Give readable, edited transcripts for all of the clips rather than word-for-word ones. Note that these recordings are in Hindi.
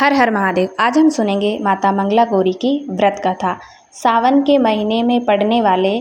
हर हर महादेव। आज हम सुनेंगे माता मंगला गौरी की व्रत कथा। सावन के महीने में पड़ने वाले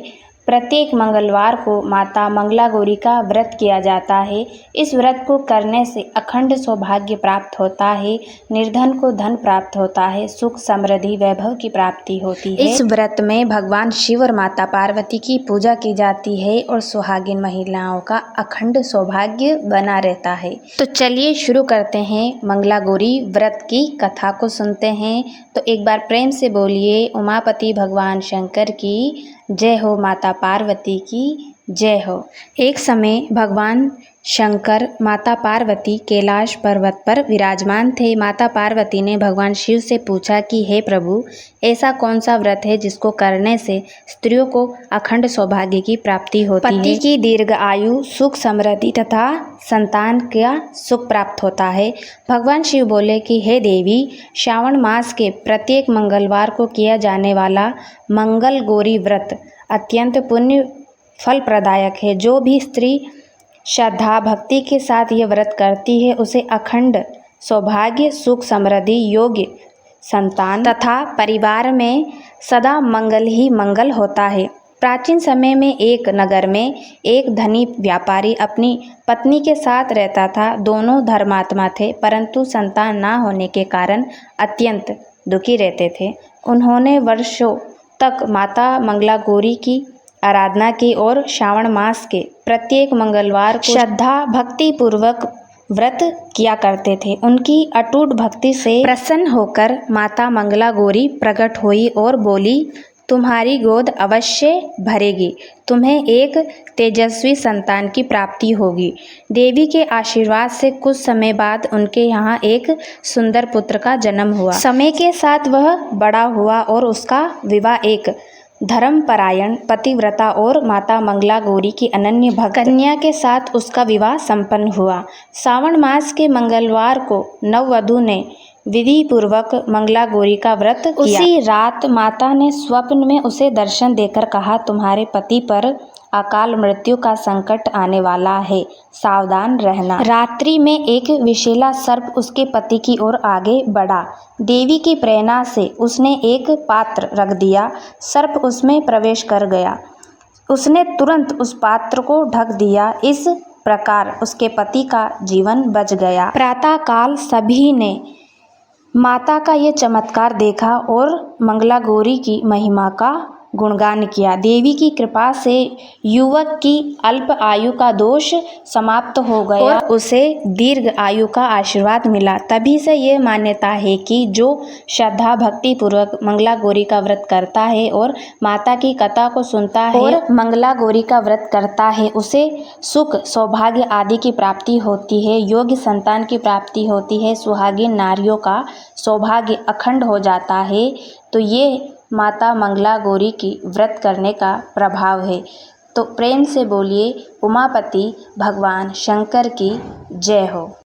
प्रत्येक मंगलवार को माता मंगला गौरी का व्रत किया जाता है। इस व्रत को करने से अखंड सौभाग्य प्राप्त होता है, निर्धन को धन प्राप्त होता है, सुख समृद्धि वैभव की प्राप्ति होती है। इस व्रत में भगवान शिव और माता पार्वती की पूजा की जाती है और सुहागिन महिलाओं का अखंड सौभाग्य बना रहता है। तो चलिए शुरू करते हैं, मंगला गौरी व्रत की कथा को सुनते हैं। तो एक बार प्रेम से बोलिए, उमापति भगवान शंकर की जय हो, माता पार्वती की जय हो। एक समय भगवान शंकर माता पार्वती कैलाश पर्वत पर विराजमान थे। माता पार्वती ने भगवान शिव से पूछा कि हे प्रभु, ऐसा कौन सा व्रत है जिसको करने से स्त्रियों को अखंड सौभाग्य की प्राप्ति होती है, पति की दीर्घ आयु, सुख समृद्धि तथा संतान का सुख प्राप्त होता है। भगवान शिव बोले कि हे देवी, श्रावण मास के प्रत्येक मंगलवार को किया जाने वाला मंगल गौरी व्रत अत्यंत पुण्य फल प्रदायक है। जो भी स्त्री श्रद्धा भक्ति के साथ ये व्रत करती है उसे अखंड सौभाग्य, सुख समृद्धि, योग्य संतान तथा परिवार में सदा मंगल ही मंगल होता है। प्राचीन समय में एक नगर में एक धनी व्यापारी अपनी पत्नी के साथ रहता था। दोनों धर्मात्मा थे, परंतु संतान ना होने के कारण अत्यंत दुखी रहते थे। उन्होंने वर्षों तक माता मंगला गौरी की आराधना की और श्रावण मास के प्रत्येक मंगलवार को श्रद्धा भक्ति पूर्वक व्रत किया करते थे। उनकी अटूट भक्ति से प्रसन्न होकर माता मंगला गौरी प्रकट हुई और बोली, तुम्हारी गोद अवश्य भरेगी, तुम्हें एक तेजस्वी संतान की प्राप्ति होगी। देवी के आशीर्वाद से कुछ समय बाद उनके यहाँ एक सुंदर पुत्र का जन्म हुआ। समय के साथ वह बड़ा हुआ और उसका विवाह एक धर्मपरायण पतिव्रता और माता मंगला गौरी की अनन्य भक्त कन्या के साथ उसका विवाह संपन्न हुआ। श्रावण मास के मंगलवार को नववधू ने विधि पूर्वक मंगला गौरी का व्रत किया। उसी रात माता ने स्वप्न में उसे दर्शन देकर कहा, तुम्हारे पति पर अकाल मृत्यु का संकट आने वाला है, सावधान रहना। रात्रि में एक विषैला सर्प उसके पति की ओर आगे बढ़ा। देवी की प्रेरणा से उसने एक पात्र रख दिया। सर्प उसमें प्रवेश कर गया। उसने तुरंत उस पात्र को ढक दिया। इस प्रकार उसके पति का जीवन बच गया। प्रातः काल सभी ने माता का ये चमत्कार देखा और मंगला गौरी की महिमा का गुणगान किया। देवी की कृपा से युवक की अल्प आयु का दोष समाप्त हो गया और उसे दीर्घ आयु का आशीर्वाद मिला। तभी से ये मान्यता है कि जो श्रद्धा भक्ति पूर्वक मंगला गौरी का व्रत करता है और माता की कथा को सुनता है और मंगला गौरी का व्रत करता है, उसे सुख सौभाग्य आदि की प्राप्ति होती है, योग्य संतान की प्राप्ति होती है, सुहागिन नारियों का सौभाग्य अखंड हो जाता है। तो ये माता मंगला गौरी की व्रत करने का प्रभाव है। तो प्रेम से बोलिए, उमापति भगवान शंकर की जय हो।